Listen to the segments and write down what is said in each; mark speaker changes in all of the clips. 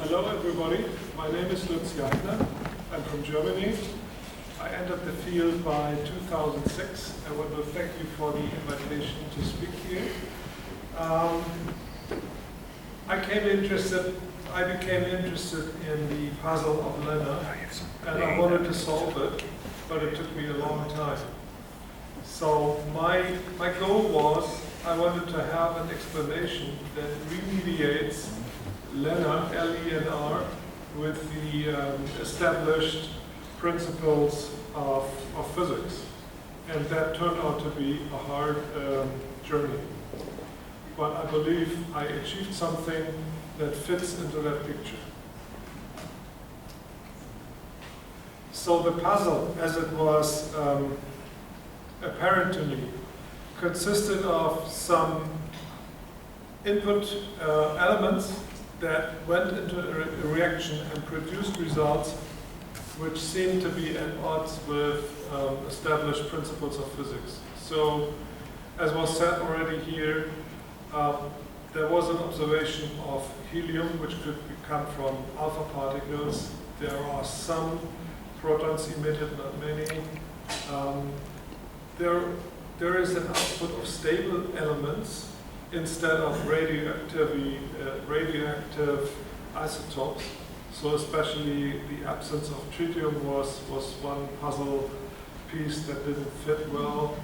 Speaker 1: Hello everybody, my name is I'm from Germany. I entered the field by 2006. I want to thank you for the invitation to speak here. I became interested in the puzzle of Lena, and I wanted to solve it, but it took me a long time. So my goal was, I wanted to have an explanation that remediates Lena, L-E-N-R, with the established principles of physics. And that turned out to be a hard journey. But I believe I achieved something that fits into that picture. So the puzzle, as it was apparent to me, consisted of some input elements that went into a reaction and produced results which seemed to be at odds with established principles of physics. So, as was said already here, there was an observation of helium, which could come from alpha particles. There are some protons emitted, not many. There is an output of stable elements instead of radioactive isotopes. So especially the absence of tritium was one puzzle piece that didn't fit well.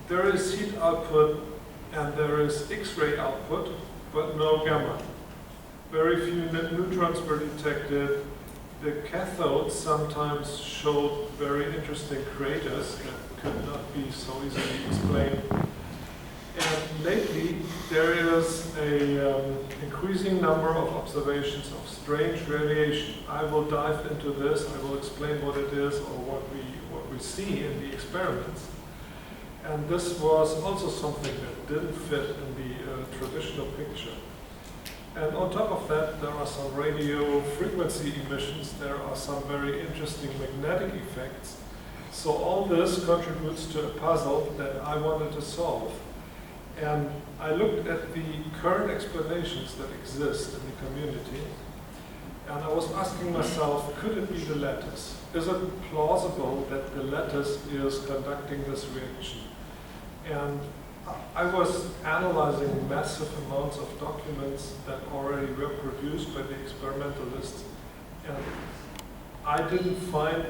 Speaker 1: There is heat output and there is X-ray output, but no gamma. Very few neutrons were detected. The cathodes sometimes showed very interesting craters that could not be so easily explained. And lately, there is an increasing number of observations of strange radiation. I will dive into this. I will explain what it is or what we see in the experiments. And this was also something that didn't fit in the traditional picture. And on top of that, there are some radio frequency emissions. There are some very interesting magnetic effects. So all this contributes to a puzzle that I wanted to solve. And I looked at the current explanations that exist in the community, and I was asking myself, could it be the lattice? Is it plausible that the lattice is conducting this reaction? And I was analyzing massive amounts of documents that already were produced by the experimentalists, and I didn't find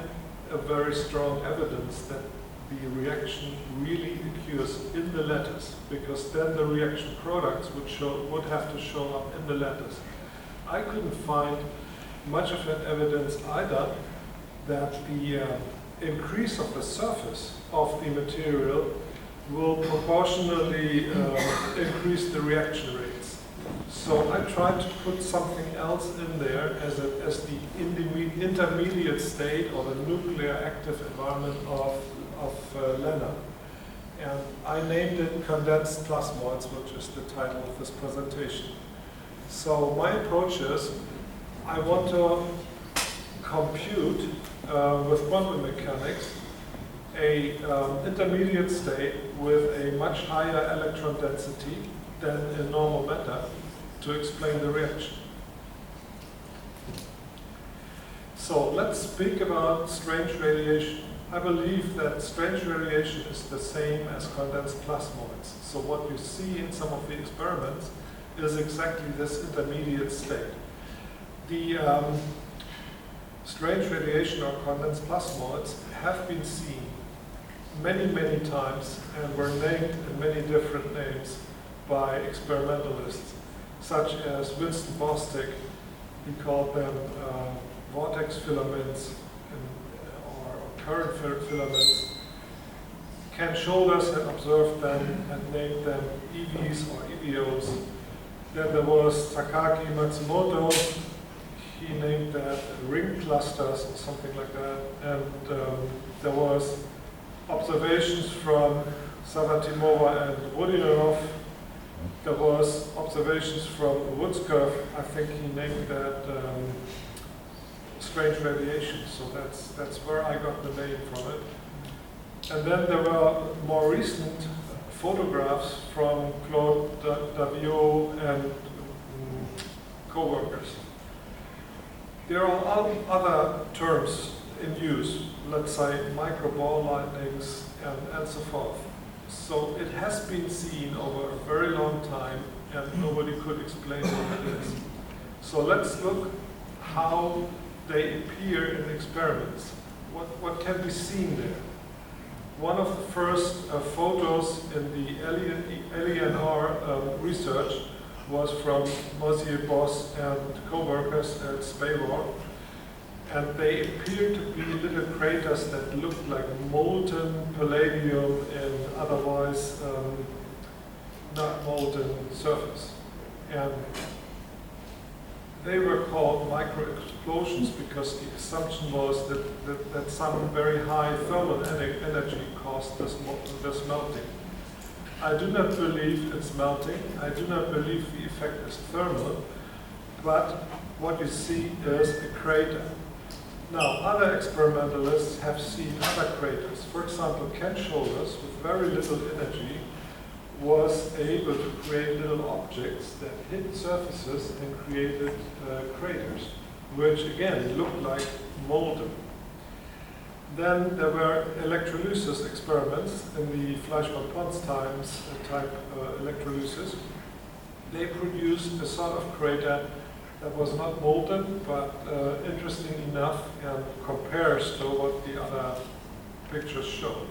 Speaker 1: a very strong evidence that the reaction really occurs in the lattice, because then the reaction products would have to show up in the lattice. I couldn't find much of an evidence either that the increase of the surface of the material will proportionally increase the reaction rates. So I tried to put something else in there as the intermediate state or the nuclear active environment of Lena. And I named it condensed plasmoids, which is the title of this presentation. So my approach is, I want to compute with quantum mechanics a intermediate state with a much higher electron density than in normal matter to explain the reaction. So let's speak about strange radiation. I believe that strange radiation is the same as condensed plasmoids. So what you see in some of the experiments is exactly this intermediate state. The strange radiation or condensed plasmoids have been seen many, many times and were named in many different names by experimentalists, such as Winston Bostick. He called them vortex filaments or current filaments. Ken Shoulders had observed them and named them EVs or EVOs. Then there was Takaki Matsumoto. he named that ring clusters or something like that. And there was observations from Savatimova and Rodionov. There was observations from Woodscurf. I think he named that strange radiation. So that's where I got the name from it. And then there were more recent photographs from Claude Davio and co-workers. There are other terms in use, let's say micro-ball lightnings and so forth. So it has been seen over a very long time and nobody could explain what it is. So let's look how they appear in experiments. What can be seen there? One of the first photos in the LENR research was from Mosier Boss and co-workers at Spavor. And they appear to be little craters that looked like molten palladium and otherwise not molten surface. And they were called micro-explosions because the assumption was that some very high thermal energy caused this melting. I do not believe it's melting. I do not believe the effect is thermal. But what you see is a crater. Now, other experimentalists have seen other craters. For example, Ken Shoulders, with very little energy, was able to create little objects that hit surfaces and created craters, which again looked like molten. Then there were electrolysis experiments in the Fleischmann-Pons type electrolysis. They produced a sort of crater that was not molten, but interesting enough and compares to what the other pictures showed.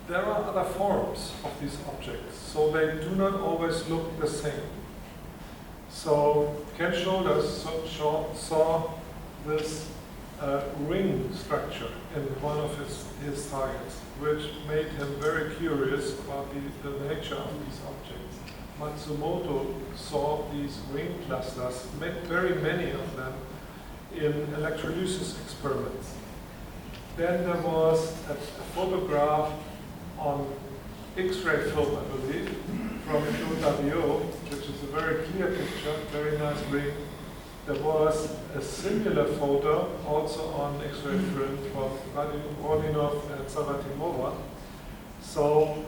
Speaker 1: There are other forms of these objects, so they do not always look the same. So Ken Shoulders saw this ring structure in one of his targets, which made him very curious about the nature of these objects. Matsumoto saw these ring clusters, very many of them, in electrolysis experiments. Then there was a photograph on X-ray film, I believe, from Claude Davio, which is a very clear picture, very nice ring. There was a similar photo also on X-ray film from Rodionov and Savatimova. So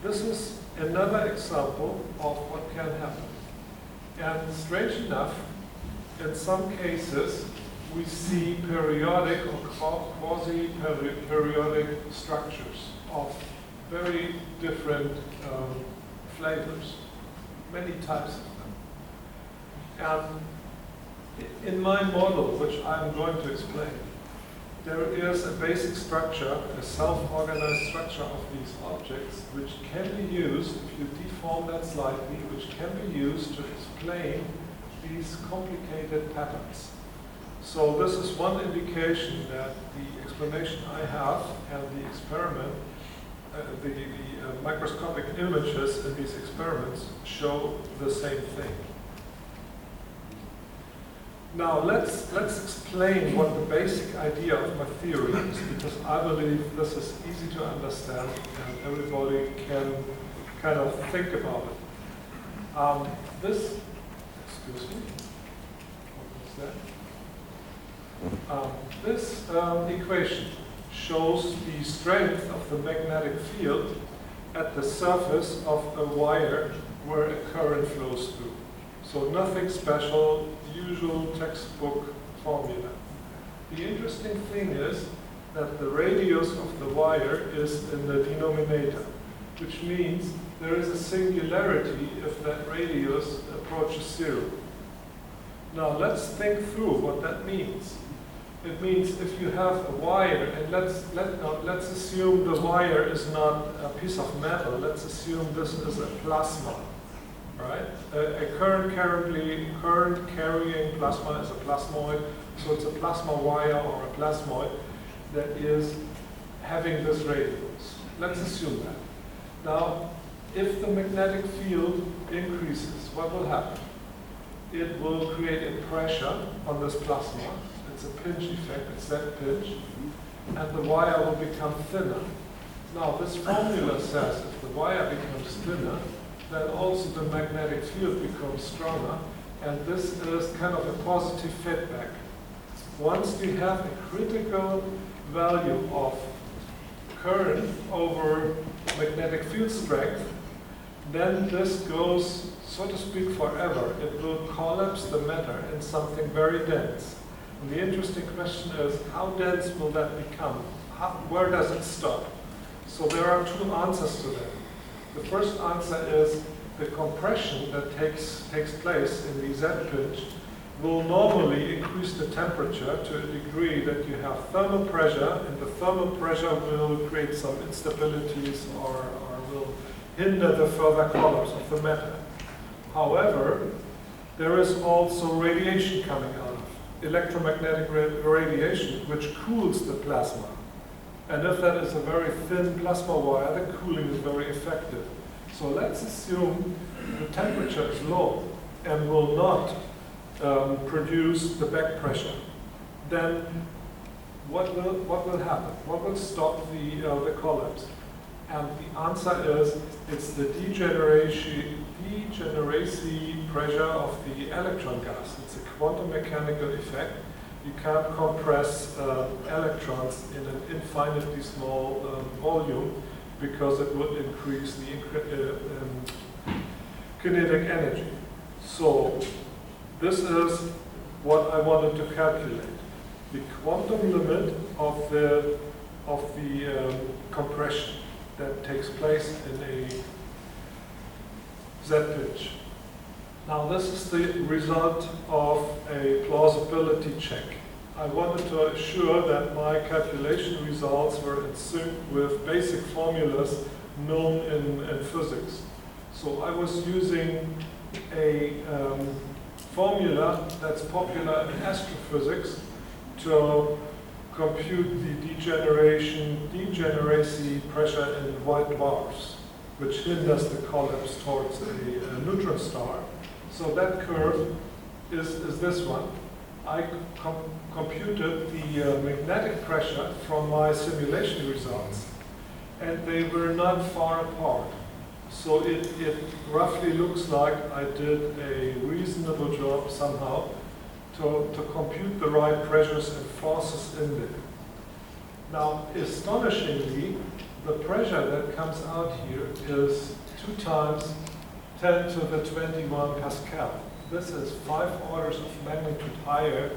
Speaker 1: this is another example of what can happen. And strange enough, in some cases, we see periodic or quasi-periodic structures of very different flavors, many types of them. And in my model, which I'm going to explain, there is a basic structure, a self-organized structure of these objects, which can be used, if you deform that slightly, which can be used to explain these complicated patterns. So this is one indication that the explanation I have and the experiment, the microscopic images in these experiments show the same thing. Now let's explain what the basic idea of my theory is, because I believe this is easy to understand and everybody can kind of think about it. Excuse me, what was that? This equation shows the strength of the magnetic field at the surface of a wire where a current flows through. So nothing special, usual textbook formula. The interesting thing is that the radius of the wire is in the denominator, which means there is a singularity if that radius approaches zero. Now let's think through what that means. It means if you have a wire, and let's assume the wire is not a piece of metal. Let's assume this is a plasma, right? A current carrying plasma is a plasmoid, so it's a plasma wire or a plasmoid that is having this radius. Let's assume that. Now, if the magnetic field increases, what will happen? It will create a pressure on this plasma. It's a pinch effect, it's that pinch, and the wire will become thinner. Now, this formula says if the wire becomes thinner, then also the magnetic field becomes stronger, and this is kind of a positive feedback. Once we have a critical value of current over magnetic field strength, then this goes, so to speak, forever. It will collapse the matter in something very dense. And the interesting question is, how dense will that become? Where does it stop? So there are two answers to that. The first answer is the compression that takes place in the Z pinch will normally increase the temperature to a degree that you have thermal pressure, and the thermal pressure will create some instabilities or will hinder the further collapse of the matter. However, there is also radiation coming out of electromagnetic radiation, which cools the plasma. And if that is a very thin plasma wire, the cooling is very effective. So let's assume the temperature is low and will not produce the back pressure. Then what will happen? What will stop the collapse? And the answer is it's the degeneracy pressure of the electron gas. It's a quantum mechanical effect. You can't compress electrons in an infinitely small volume because it would increase the kinetic energy. So this is what I wanted to calculate. The quantum limit of the compression that takes place in a Z pitch. Now this is the result of a plausibility check. I wanted to assure that my calculation results were in sync with basic formulas known in physics. So I was using a formula that's popular in astrophysics to compute the degeneracy pressure in white dwarfs, which hinders the collapse towards a neutron star. So that curve is this one. I computed the magnetic pressure from my simulation results, and they were not far apart. So it roughly looks like I did a reasonable job somehow to compute the right pressures and forces in there. Now, astonishingly, the pressure that comes out here is 2 times 10 to the 21 Pascal. This is 5 orders of magnitude higher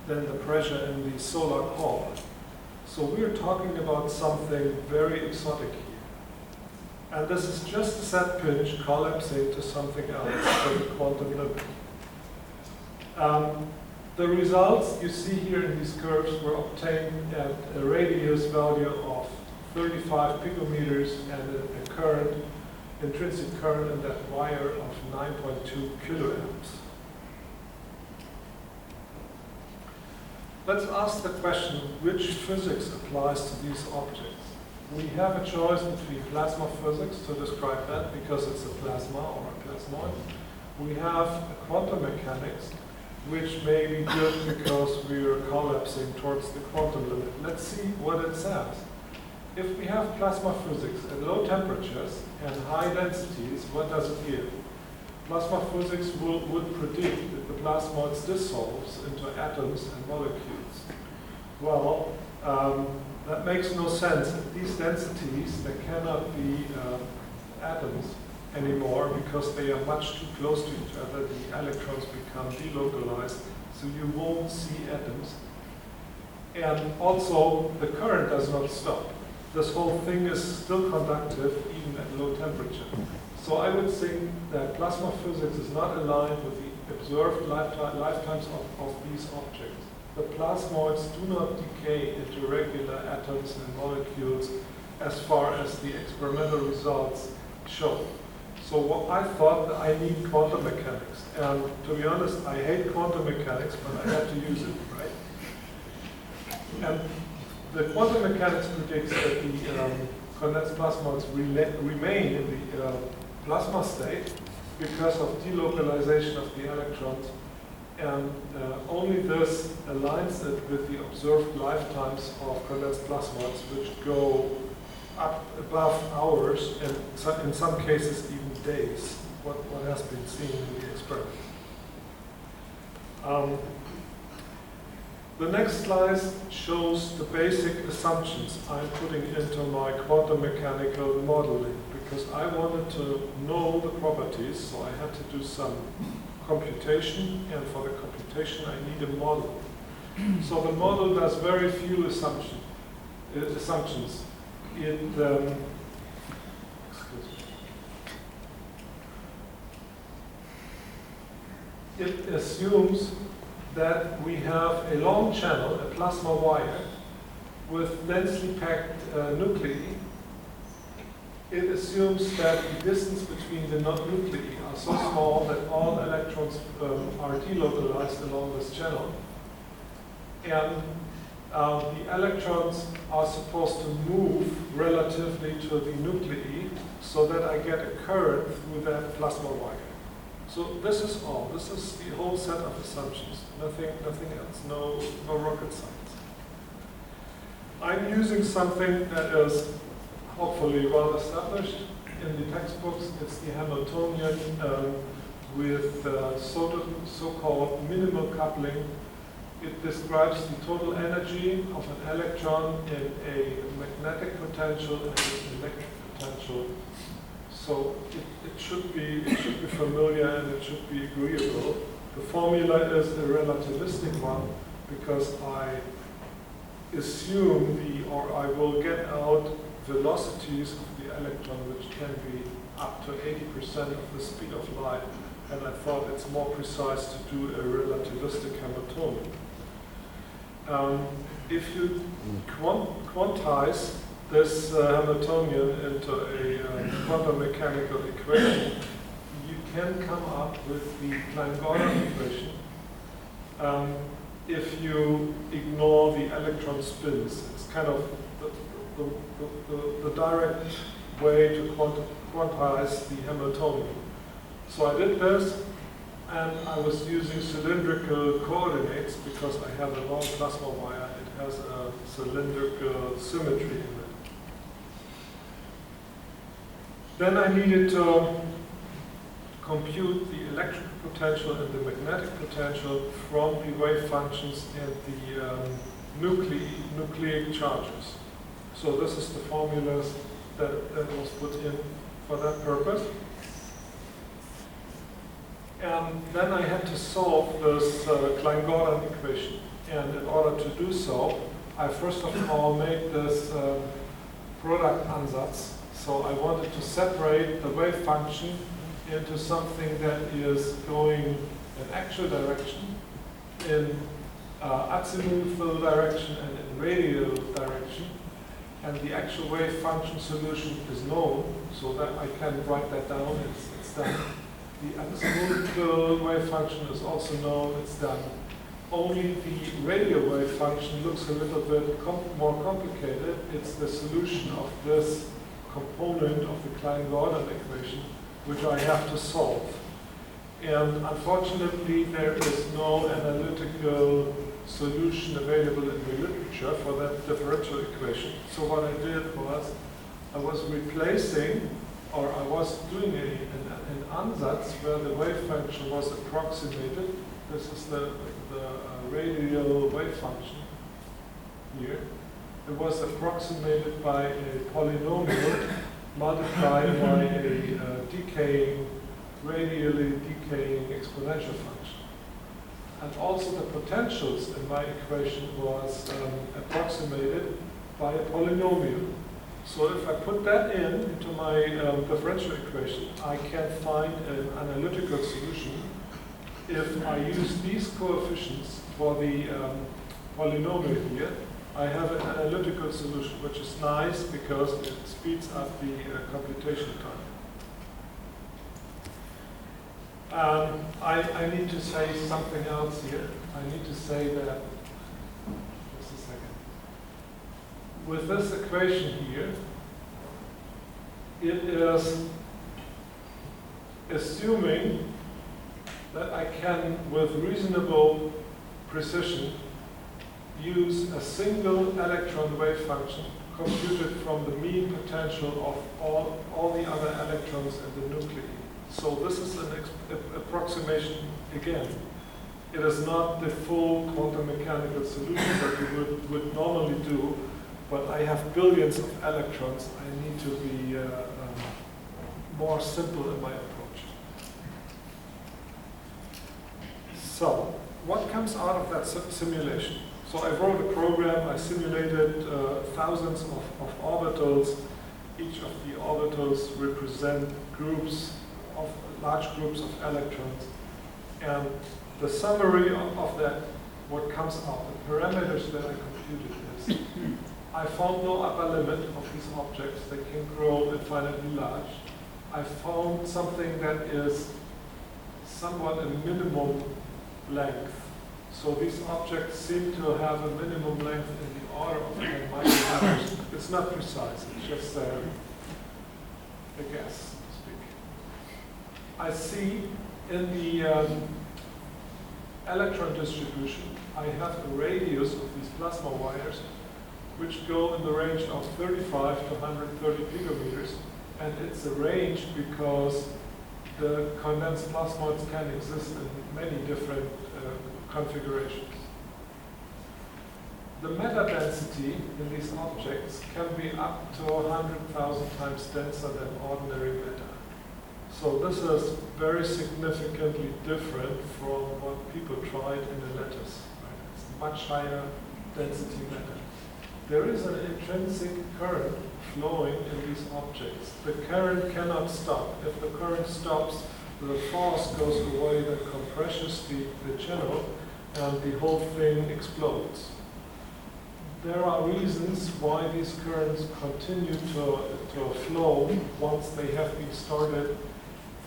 Speaker 1: than the pressure in the solar core. So we're talking about something very exotic here. And this is just a set pinch collapsing to something else, to the quantum limit. The results you see here in these curves were obtained at a radius value of 35 picometers and a current, intrinsic current in that wire of 9.2 kiloamps. Let's ask the question, which physics applies to these objects? We have a choice between plasma physics to describe that because it's a plasma or a plasmoid. We have quantum mechanics, which may be good because we are collapsing towards the quantum limit. Let's see what it says. If we have plasma physics at low temperatures and high densities, what does it give? Plasma physics would predict that the plasmoid dissolves into atoms and molecules. Well, that makes no sense. At these densities, there cannot be atoms anymore because they are much too close to each other. The electrons become delocalized, so you won't see atoms. And also, the current does not stop. This whole thing is still conductive even at low temperature. So I would think that plasma physics is not aligned with the observed lifetimes of these objects. The plasmoids do not decay into regular atoms and molecules as far as the experimental results show. So what I thought that I need quantum mechanics. And to be honest, I hate quantum mechanics, but I had to use it, right? And the quantum mechanics predicts that the condensed plasmoids remain in the plasma state because of delocalization of the electrons, and only this aligns it with the observed lifetimes of condensed plasmas, which go up above hours and in some cases even days, what has been seen in the experiment. The next slide shows the basic assumptions I'm putting into my quantum mechanical modeling, because I wanted to know the properties, so I had to do some computation, and for the computation I need a model. So the model does very few assumptions. It assumes that we have a long channel, a plasma wire, with densely packed nuclei. It assumes that the distance between the nuclei are so small that all electrons are delocalized along this channel. And the electrons are supposed to move relatively to the nuclei so that I get a current through that plasma wire. So this is all. This is the whole set of assumptions. Nothing else. No rocket science. I'm using something that is hopefully well established in the textbooks. It's the Hamiltonian with so-called minimal coupling. It describes the total energy of an electron in a magnetic potential and an electric potential. So it should be familiar and it should be agreeable. The formula is a relativistic one because I assume I will get out velocities of the electron which can be up to 80% of the speed of light, and I thought it's more precise to do a relativistic Hamiltonian. If you quantize this Hamiltonian into a quantum mechanical equation, you can come up with the Klein-Gordon equation if you ignore the electron spins. It's kind of the direct way to quantize the Hamiltonian. So I did this, and I was using cylindrical coordinates because I have a long plasma wire. It has a cylindrical symmetry in it. Then I needed to compute the electric potential and the magnetic potential from the wave functions and the nucleic charges. So this is the formulas that was put in for that purpose. And then I had to solve this Klein-Gordon equation. And in order to do so, I first of all made this product ansatz. So I wanted to separate the wave function into something that is going in actual direction, in azimuthal direction, and in radial direction. And the actual wave function solution is known, so that I can write that down. It's done. The azimuthal wave function is also known. It's done. Only the radial wave function looks a little bit more complicated. It's the solution of this component of the Klein-Gordon equation, which I have to solve. And unfortunately, there is no analytical solution available in the literature for that differential equation. So what I did was, I was replacing, or I was doing an ansatz where the wave function was approximated. This is the radial wave function here. It was approximated by a polynomial multiplied by a radially decaying exponential function. And also the potentials in my equation was approximated by a polynomial. So if I put that into my differential equation, I can find an analytical solution if I use these coefficients for the polynomial here. I have an analytical solution, which is nice because it speeds up the computation time. I need to say something else here. I need to say that, just a second. With this equation here, it is assuming that I can, with reasonable precision, use a single electron wave function computed from the mean potential of all the other electrons in the nuclei. So this is an approximation again. It is not the full quantum mechanical solution that you would normally do, but I have billions of electrons. I need to be more simple in my approach. So, what comes out of that simulation? So I wrote a program, I simulated thousands of orbitals. Each of the orbitals represent large groups of electrons. And the summary of that, what comes out, the parameters that I computed is, I found no upper limit of these objects. They can grow infinitely large. I found something that is somewhat a minimum length. So these objects seem to have a minimum length in the order of 10 micrometers. It's not precise, it's just a guess, to speak. I see in the electron distribution, I have a radius of these plasma wires which go in the range of 35 to 130 picometers. And it's a range because the condensed plasmoids can exist in many different configurations. The matter density in these objects can be up to 100,000 times denser than ordinary matter. So this is very significantly different from what people tried in the lattice. Right? It's much higher density matter. There is an intrinsic current flowing in these objects. The current cannot stop. If the current stops, the force goes away that compresses the channel and the whole thing explodes. There are reasons why these currents continue to flow once they have been started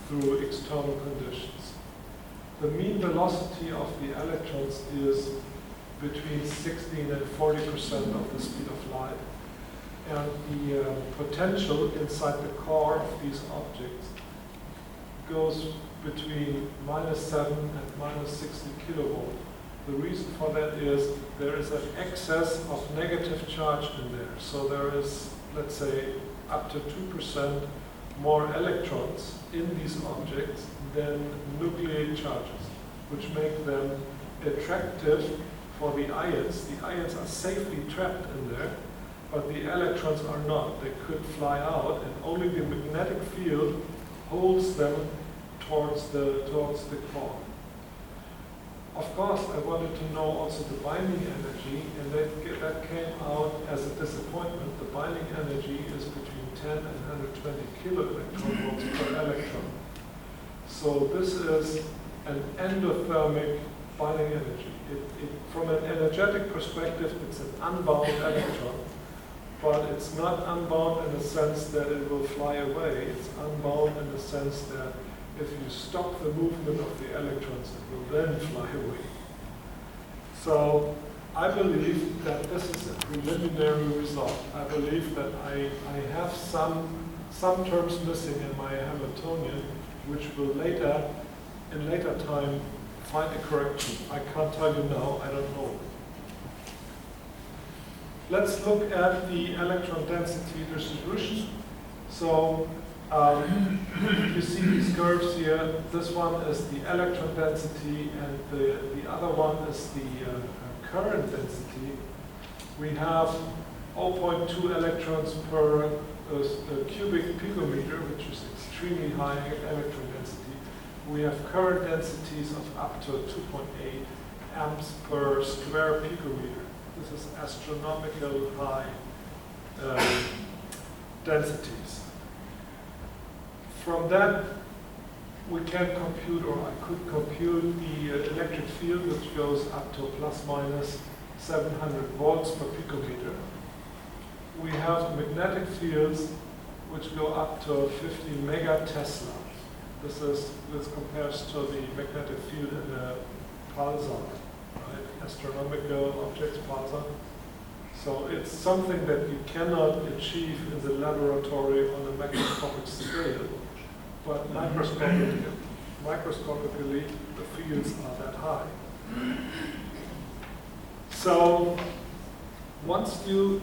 Speaker 1: through external conditions. The mean velocity of the electrons is between 16 and 40% of the speed of light. And the potential inside the core of these objects goes between -7 and -60 kilovolt. The reason for that is there is an excess of negative charge in there. So there is, let's say, up to 2% more electrons in these objects than nuclear charges, which make them attractive for the ions. The ions are safely trapped in there, but the electrons are not. They could fly out, and only the magnetic field holds them towards the core. Of course, I wanted to know also the binding energy, and that came out as a disappointment. The binding energy is between 10 and 120 kiloelectron volts per electron. So this is an endothermic binding energy. From an energetic perspective, it's an unbound electron, but it's not unbound in the sense that it will fly away. It's unbound in the sense that if you stop the movement of the electrons, it will then fly away. So I believe that this is a preliminary result. I believe that I have some terms missing in my Hamiltonian, which will in later time, find a correction. I can't tell you now, I don't know. Let's look at the electron density distribution. So you see these curves here. This one is the electron density, and the other one is the current density. We have 0.2 electrons per cubic picometer, which is extremely high electron density. We have current densities of up to 2.8 amps per square picometer. This is astronomical high densities. From that, we can compute, or I could compute the electric field, which goes up to plus minus 700 volts per picometer. We have magnetic fields which go up to 50 megatesla. This compares to the magnetic field in a pulsar, right? Astronomical objects pulsar. So it's something that you cannot achieve in the laboratory on a macroscopic scale. but microscopically the fields are that high. So once you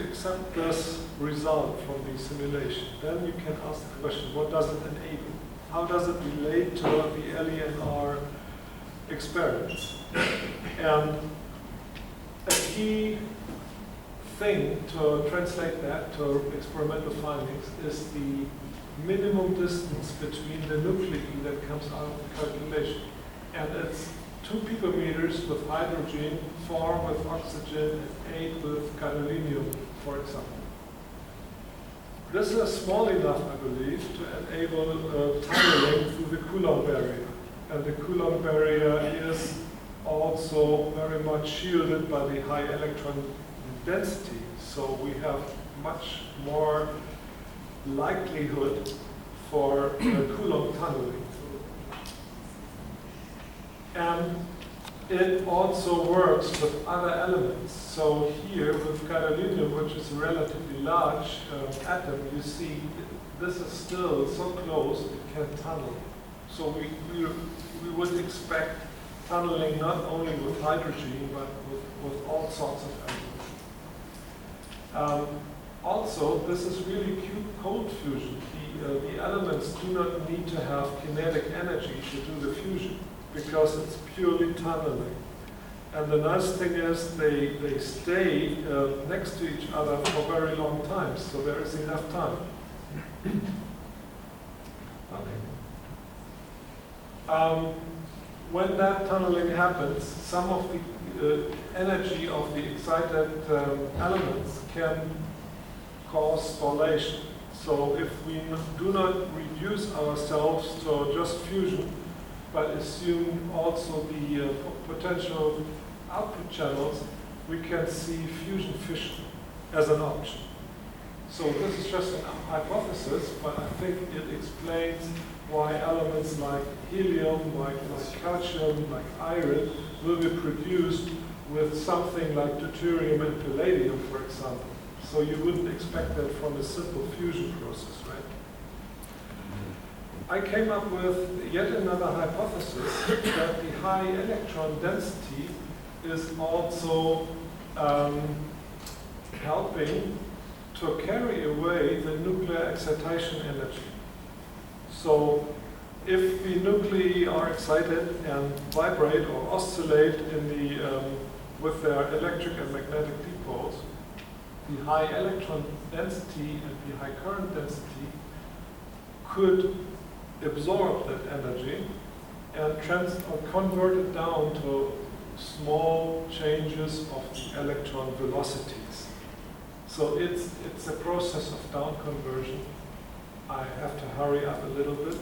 Speaker 1: accept this result from the simulation, then you can ask the question, what does it enable? How does it relate to the LENR experiments? And a key thing to translate that to experimental findings is the minimum distance between the nuclei that comes out of the calculation. And it's 2 picometers with hydrogen, 4 with oxygen, and 8 with gadolinium, for example. This is small enough, I believe, to enable tunneling through the Coulomb barrier. And the Coulomb barrier is also very much shielded by the high electron density. So we have much more likelihood for Coulomb tunneling. And it also works with other elements. So here with gadolinium, which is a relatively large atom, you see this is still so close it can tunnel. So we would expect tunneling not only with hydrogen, but with all sorts of elements. Also, this is really cold fusion. The elements do not need to have kinetic energy to do the fusion, because it's purely tunneling. And the nice thing is they stay next to each other for very long time, so there is enough time. Okay. When that tunneling happens, some of the energy of the excited elements can cause spallation. So if we do not reduce ourselves to just fusion, but assume also the potential output channels, we can see fusion fission as an option. So this is just a hypothesis, but I think it explains why elements like helium, like calcium, like iron will be produced with something like deuterium and palladium, for example. So you wouldn't expect that from a simple fusion process, right? I came up with yet another hypothesis that the high electron density is also helping to carry away the nuclear excitation energy. So if the nuclei are excited and vibrate or oscillate in with their electric and magnetic dipoles, the high electron density and the high current density could absorb that energy and convert it down to small changes of the electron velocities. So it's a process of down conversion. I have to hurry up a little bit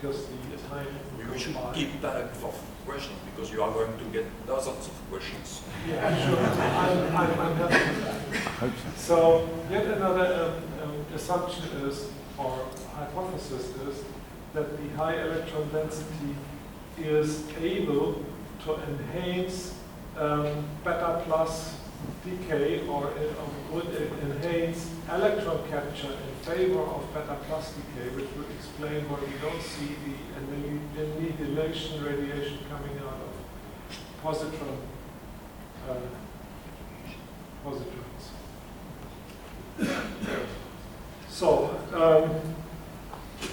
Speaker 1: because the time
Speaker 2: we should keep time for questions because you are going to get dozens of questions.
Speaker 1: Yeah, sure. I'm happy with that. So yet another assumption is, or hypothesis is, that the high electron density is able to enhance beta plus decay, or would enhance electron capture in favor of beta plus decay, which would explain why we don't see the annihilation radiation coming out of positrons. So,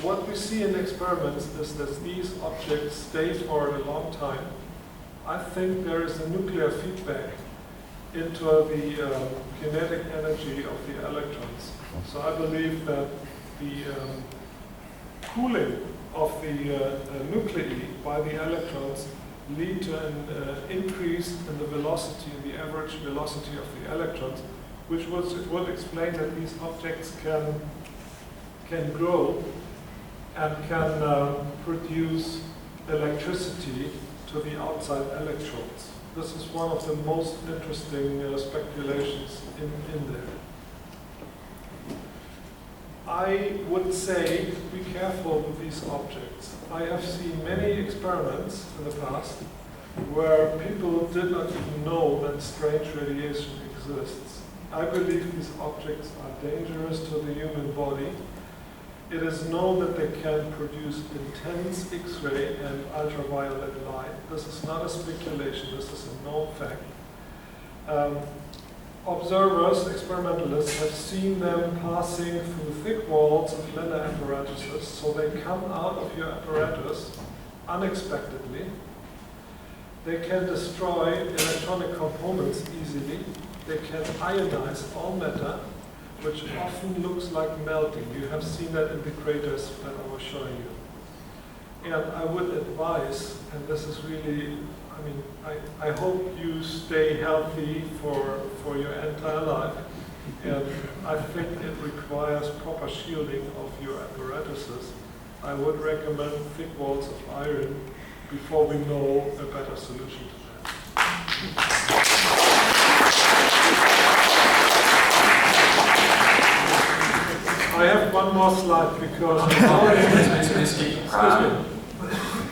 Speaker 1: what we see in experiments is that these objects stay for a long time. I think there is a nuclear feedback into the kinetic energy of the electrons. So I believe that the cooling of the nuclei by the electrons lead to an increase in the velocity, in the average velocity of the electrons, which would explain that these objects can grow and can produce electricity to the outside electrodes. This is one of the most interesting speculations in there. I would say be careful with these objects. I have seen many experiments in the past where people did not even know that strange radiation exists. I believe these objects are dangerous to the human body, It is known that they can produce intense X-ray and ultraviolet light. This is not a speculation, this is a known fact. Observers, experimentalists, have seen them passing through thick walls of laser apparatuses, so they come out of your apparatus unexpectedly. They can destroy electronic components easily. They can ionize all matter, which often looks like melting. You have seen that in the craters that I was showing you. And I would advise, and this is really, I mean, I hope you stay healthy for your entire life. And I think it requires proper shielding of your apparatuses. I would recommend thick walls of iron before we know a better solution to that. I have one more slide because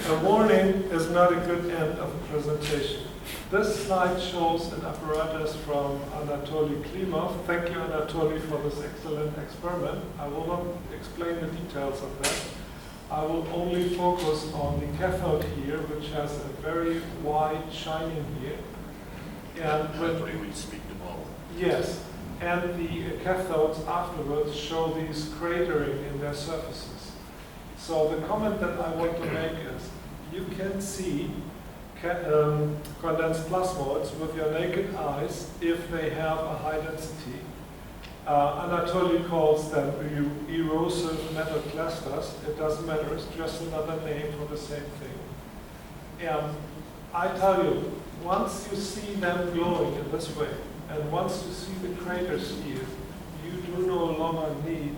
Speaker 1: a warning is not a good end of a presentation. This slide shows an apparatus from Anatoly Klimov. Thank you, Anatoly, for this excellent experiment. I will not explain the details of that. I will only focus on the cathode here, which has a very wide shining here. And when
Speaker 2: we will speak tomorrow.
Speaker 1: Yes, and the cathodes afterwards show these cratering in their surfaces. So the comment that I want to make is, you can see condensed plasmoids with your naked eyes if they have a high density. Anatoly calls them erosive metal clusters. It doesn't matter, it's just another name for the same thing. And I tell you, once you see them glowing in this way, and once you see the craters here, you do no longer need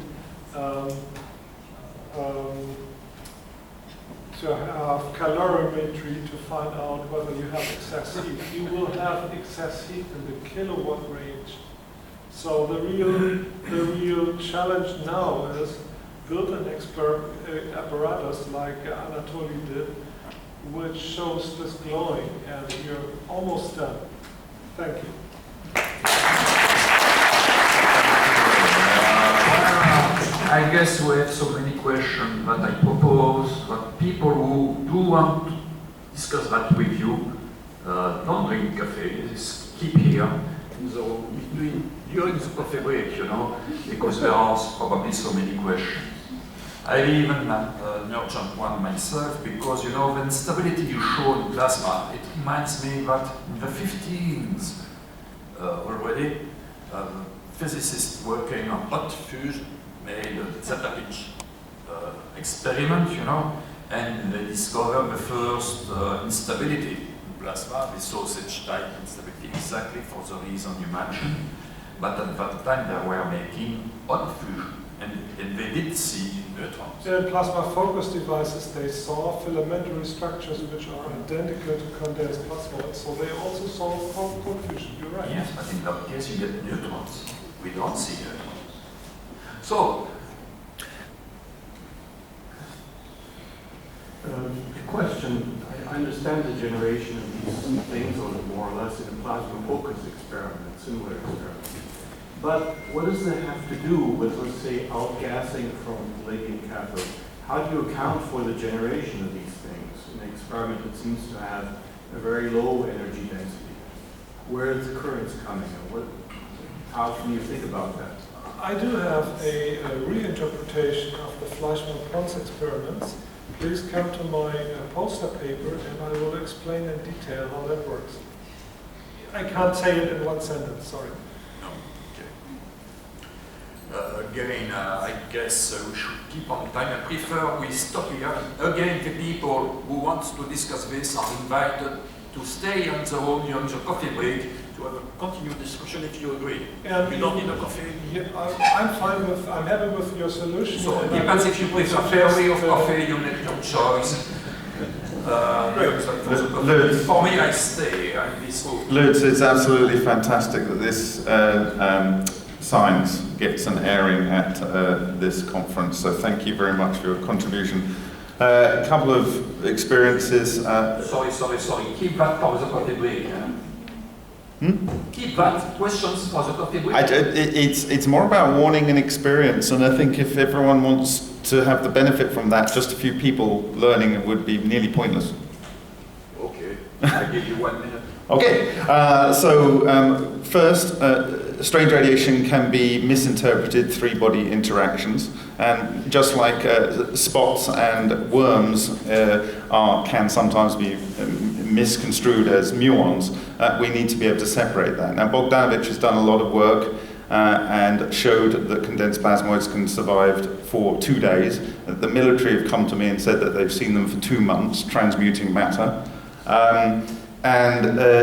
Speaker 1: to have calorimetry to find out whether you have excess heat. You will have excess heat in the kilowatt range. So the real challenge now is build an apparatus like Anatoly did, which shows this glowing, and you're almost done. Thank you.
Speaker 3: I guess we have so many questions, but I propose that people who do want to discuss that with you, don't drink coffee, just keep here during the coffee break, you know, because there are probably so many questions. I even nurtured one myself because, you know, the instability you show in plasma, it reminds me that in the 15s already, physicists working on hot fusion made a zeta pitch experiment, you know, and they discovered the first instability in plasma. They saw such type instability exactly for the reason you mentioned, but at that time they were making hot fusion, and they did see neutrons.
Speaker 1: In plasma focus devices, they saw filamentary structures which are identical to condensed plasmoids, so they also saw cold fusion. You're right.
Speaker 3: Yes, but in that case you get neutrons. We don't see neutrons. So,
Speaker 4: a question. I understand the generation of these things, or more or less, in a plasma focus experiment, similar experiment. But what does that have to do with, let's say, outgassing from palladium cathode? How do you account for the generation of these things in an experiment that seems to have a very low energy density? Where is the currents coming, and how can you think about that?
Speaker 1: I do have a reinterpretation of the Fleischmann-Pons experiments. Please come to my poster paper and I will explain in detail how that works. I can't say it in one sentence, sorry.
Speaker 2: No, okay. Again, I guess we should keep on time. I prefer we stop here. Again, the people who want to discuss this are invited to stay on the room during the coffee break to have a continued discussion if you agree.
Speaker 1: And
Speaker 2: you don't need a coffee?
Speaker 1: Yeah, I'm fine with, I'm happy with your solution.
Speaker 2: So it depends if you prefer fairway or coffee, you make your choice. For me, I stay.
Speaker 5: Lutz, it's absolutely fantastic that this science gets an airing at this conference, so thank you very much for your contribution. A couple of experiences.
Speaker 3: Sorry. Keep that for the coffee break. Keep that questions for the coffee break.
Speaker 5: It's more about warning and experience, and I think if everyone wants to have the benefit from that, just a few people learning would be nearly pointless.
Speaker 3: Okay, I give you 1 minute.
Speaker 5: Okay, first, strange radiation can be misinterpreted three-body interactions, and just like spots and worms can sometimes be misconstrued as muons, we need to be able to separate that. Now, Bogdanovich has done a lot of work and showed that condensed plasmoids can survive for 2 days. The military have come to me and said that they've seen them for 2 months, transmuting matter.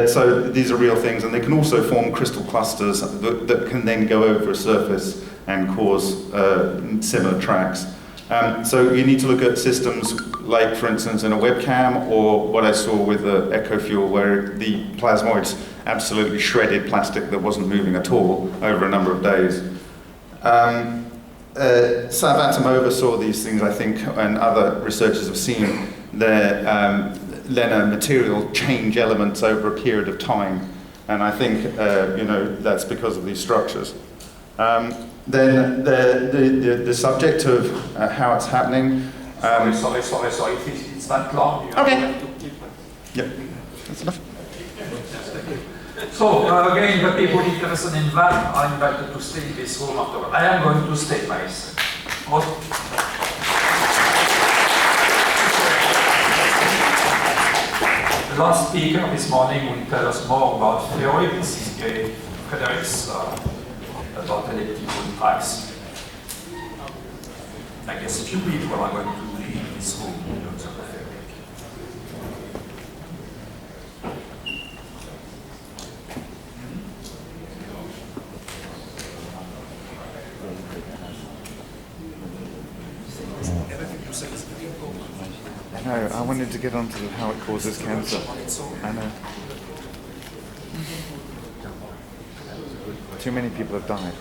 Speaker 5: So these are real things, and they can also form crystal clusters that can then go over a surface and cause similar tracks. So you need to look at systems like, for instance, in a webcam, or what I saw with the Echo Fuel, where the plasmoids absolutely shredded plastic that wasn't moving at all over a number of days. Savatomova saw these things, I think, and other researchers have seen their Lena material change elements over a period of time, and I think that's because of these structures. Then the subject of how it's happening.
Speaker 3: Sorry. It's that long.
Speaker 5: Okay. Yep, that's enough.
Speaker 3: So again, the people interested in that are invited to stay in this room afterward. I am going to stay myself. The last speaker this morning will tell us more about theory. This is Gay Fredericks about elliptical tracks. I guess a few people are going to leave this room in terms of the theory.
Speaker 5: No, I wanted to get onto how it causes cancer. I know. Too many people have died.